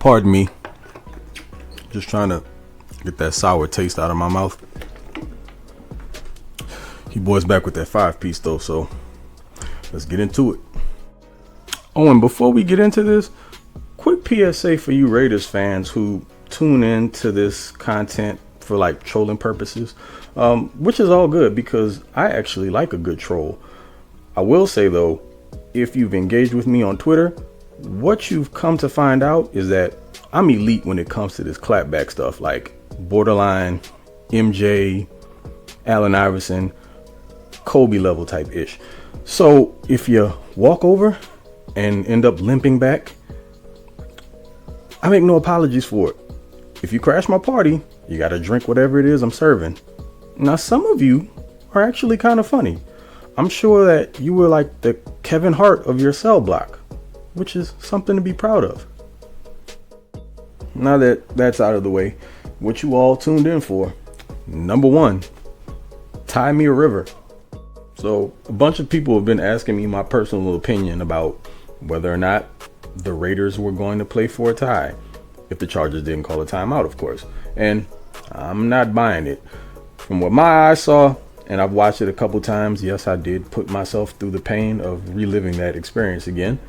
Pardon me. Just trying to get that sour taste out of my mouth. He boys back with that 5-piece though, so let's get into it. Oh, and before we get into this, quick PSA for you Raiders fans who tune in to this content for like trolling purposes, which is all good because I actually like a good troll. I will say though, if you've engaged with me on Twitter, what you've come to find out is that I'm elite when it comes to this clapback stuff, like borderline MJ, Allen Iverson, Kobe level type ish. So if you walk over and end up limping back, I make no apologies for it. If you crash my party, you gotta drink whatever it is I'm serving. Now some of you are actually kind of funny. I'm sure that you were like the Kevin Hart of your cell block, which is something to be proud of. Now that that's out of the way, what you all tuned in for? Number one, tie me a river. So a bunch of people have been asking me my personal opinion about whether or not the Raiders were going to play for a tie if the Chargers didn't call a timeout, of course. And I'm not buying it. From what my eyes saw, and I've watched it a couple times, yes, I did put myself through the pain of reliving that experience again.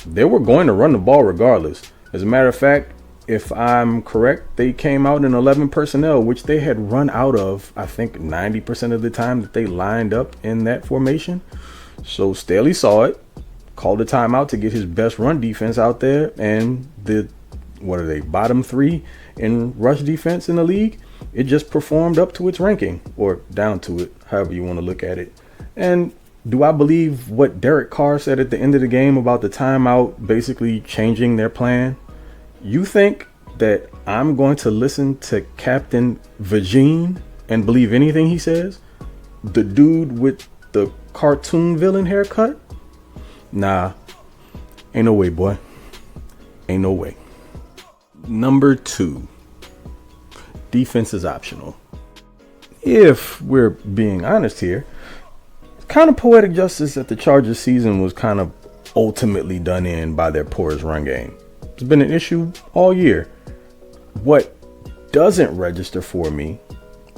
They were going to run the ball regardless. As a matter of fact, if I'm correct, they came out in 11 personnel, which they had run out of, I think, 90% of the time that they lined up in that formation. So Staley saw it, called a timeout to get his best run defense out there, and what are they, bottom 3 in rush defense in the league? It just performed up to its ranking, or down to it, however you want to look at it. And do I believe what Derek Carr said at the end of the game about the timeout basically changing their plan? You think that I'm going to listen to Captain Vagine and believe anything he says? The dude with the cartoon villain haircut? Nah, ain't no way, boy. Ain't no way. Number 2, defense is optional. If we're being honest here, kind of poetic justice that the Chargers season was kind of ultimately done in by their porous run game. It's been an issue all year. What doesn't register for me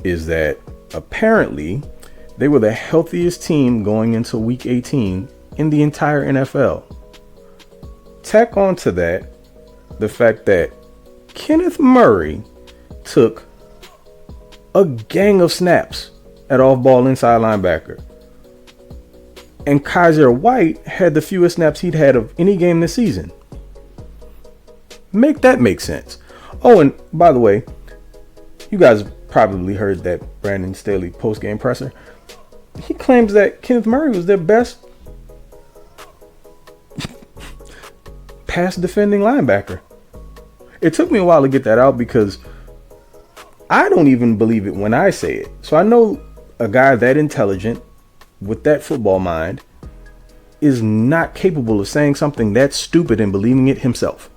is that apparently they were the healthiest team going into week 18 in the entire NFL. Tack on to that the fact that Kenneth Murray took a gang of snaps at off-ball inside linebacker. And Kaiser White had the fewest snaps he'd had of any game this season. Make that make sense. Oh, and by the way, you guys probably heard that Brandon Staley post-game presser. He claims that Kenneth Murray was their best pass defending linebacker. It took me a while to get that out because I don't even believe it when I say it. So I know a guy that intelligent with that football mind is not capable of saying something that stupid and believing it himself.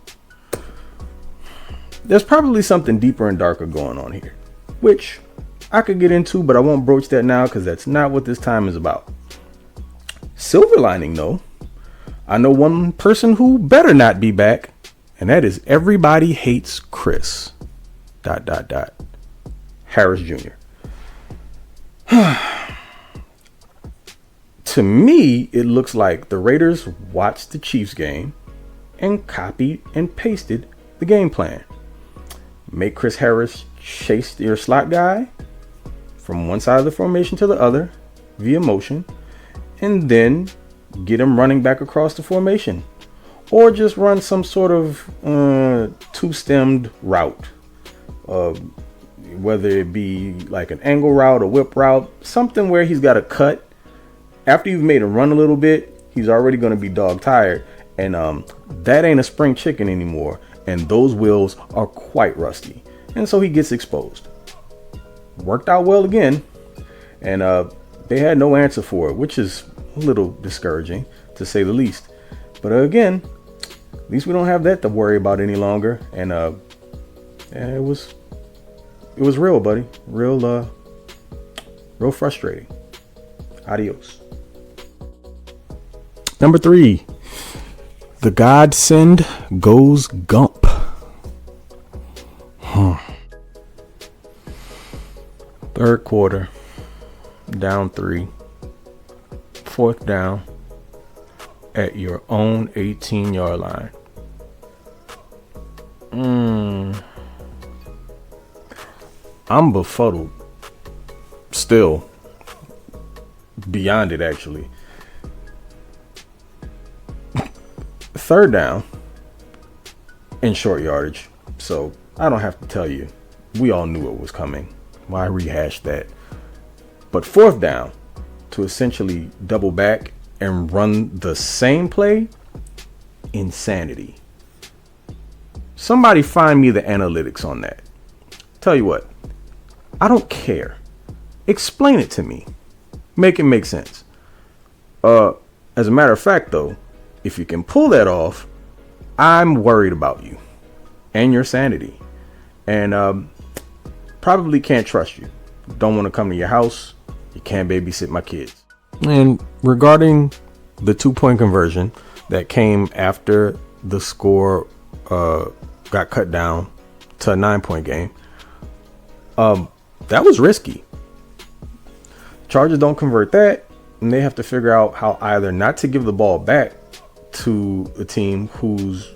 There's probably something deeper and darker going on here, which I could get into, but I won't broach that now because that's not what this time is about. Silver lining though, I know one person who better not be back, and that is everybody hates Chris ... Harris Jr. To me, it looks like the Raiders watched the Chiefs game and copied and pasted the game plan. Make Chris Harris chase your slot guy from one side of the formation to the other via motion, and then get him running back across the formation, or just run some sort of two-stemmed route, whether it be like an angle route, a whip route, something where he's got a cut. After you've made him run a little bit, he's already going to be dog tired, and that ain't a spring chicken anymore, and those wheels are quite rusty, and so he gets exposed. Worked out well again, and they had no answer for it, which is a little discouraging to say the least. But again, at least we don't have that to worry about any longer, and it was real, buddy, real frustrating. Adios. Number 3, the godsend goes Gump. Third quarter, down 3, fourth down at your own 18-yard line. I'm befuddled. Still. Beyond it, actually. Third down in short yardage. So I don't have to tell you. We all knew it was coming. Why rehash that? But fourth down to essentially double back and run the same play. Insanity. Somebody find me the analytics on that. Tell you what, I don't care. Explain it to me. Make it make sense. As a matter of fact, though, if you can pull that off, I'm worried about you and your sanity, and probably can't trust you. Don't want to come to your house. You can't babysit my kids. And regarding the 2-point conversion that came after the score got cut down to a 9-point game, that was risky. Chargers don't convert that, and they have to figure out how either not to give the ball back to a team who's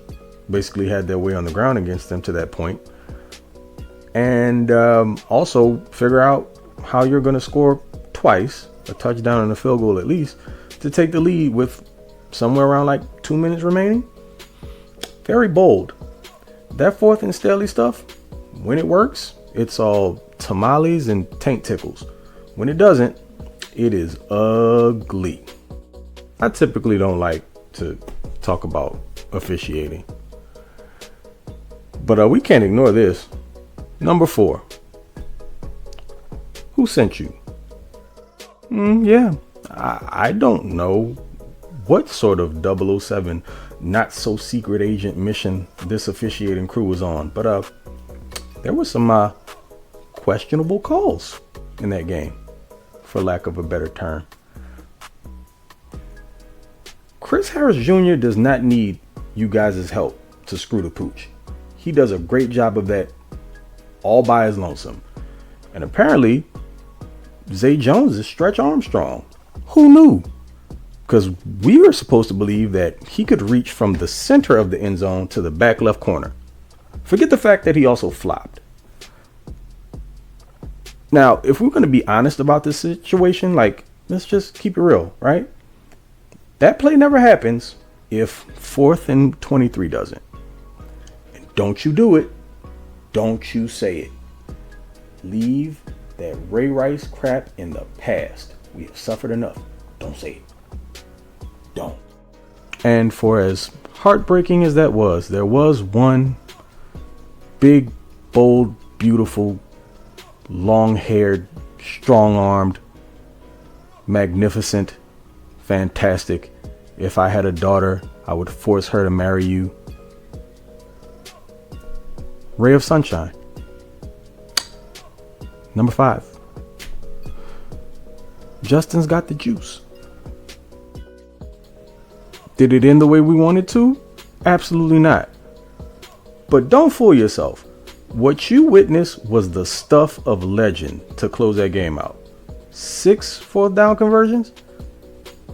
basically had their way on the ground against them to that point, and also figure out how you're going to score twice, a touchdown and a field goal at least, to take the lead with somewhere around like 2 minutes remaining. Very bold. That fourth and Staley stuff, when it works, it's all tamales and taint tickles. When it doesn't, it is ugly. I typically don't like to talk about officiating, but we can't ignore this. Number 4. Who sent you? Yeah, I don't know what sort of 007 not so secret agent mission this officiating crew was on, but there was some questionable calls in that game, for lack of a better term. Chris Harris Jr. does not need you guys' help to screw the pooch. He does a great job of that all by his lonesome. And apparently, Zay Jones is Stretch Armstrong. Who knew? Because we were supposed to believe that he could reach from the center of the end zone to the back left corner. Forget the fact that he also flopped. Now, if we're going to be honest about this situation, like, let's just keep it real, right? That play never happens if 4th and 23 doesn't. And don't you do it. Don't you say it. Leave that Ray Rice crap in the past. We have suffered enough. Don't say it. Don't. And for as heartbreaking as that was, there was one big, bold, beautiful, long-haired, strong-armed, magnificent, fantastic. If I had a daughter, I would force her to marry you. Ray of sunshine. Number 5. Justin's got the juice. Did it end the way we wanted to? Absolutely not. But don't fool yourself. What you witnessed was the stuff of legend to close that game out. 6 fourth down conversions.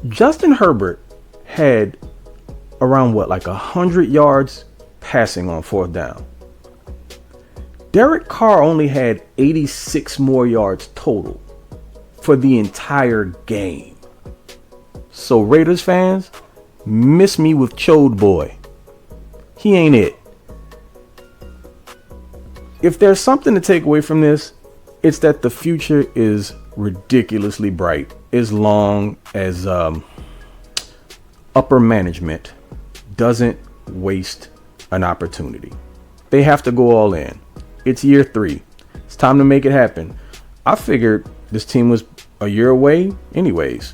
Justin Herbert had around like 100 yards passing on 4th down. Derek Carr only had 86 more yards total for the entire game. So Raiders fans, miss me with Chode Boy. He ain't it. If there's something to take away from this, it's that the future is ridiculously bright as long as upper management doesn't waste an opportunity. They have to go all in. It's year 3. It's time to make it happen. I figured this team was a year away anyways.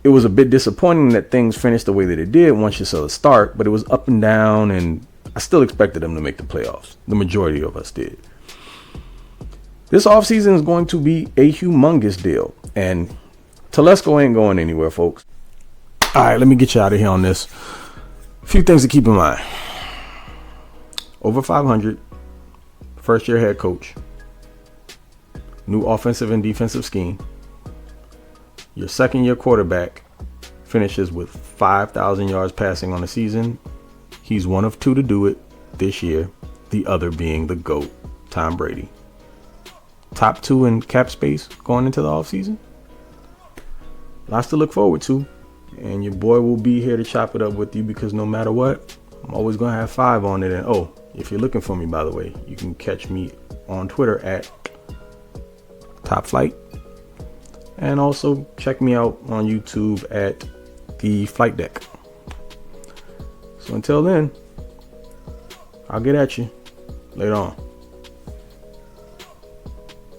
It was a bit disappointing that things finished the way that it did once you saw the start, but it was up and down, and I still expected them to make the playoffs. The majority of us did. This offseason is going to be a humongous deal, and Telesco ain't going anywhere, folks. All right, let me get you out of here on this. A few things to keep in mind. Over 500, first-year head coach. new offensive and defensive scheme. Your second year quarterback finishes with 5,000 yards passing on the season. He's one of two to do it this year, the other being the GOAT, Tom Brady. Top two in cap space going into the offseason. Lots to look forward to. And your boy will be here to chop it up with you, because no matter what, I'm always going to have 5 on it. And oh, if you're looking for me, by the way, you can catch me on Twitter at Top Flight. And also check me out on YouTube at The Flight Deck. So until then, I'll get at you later on.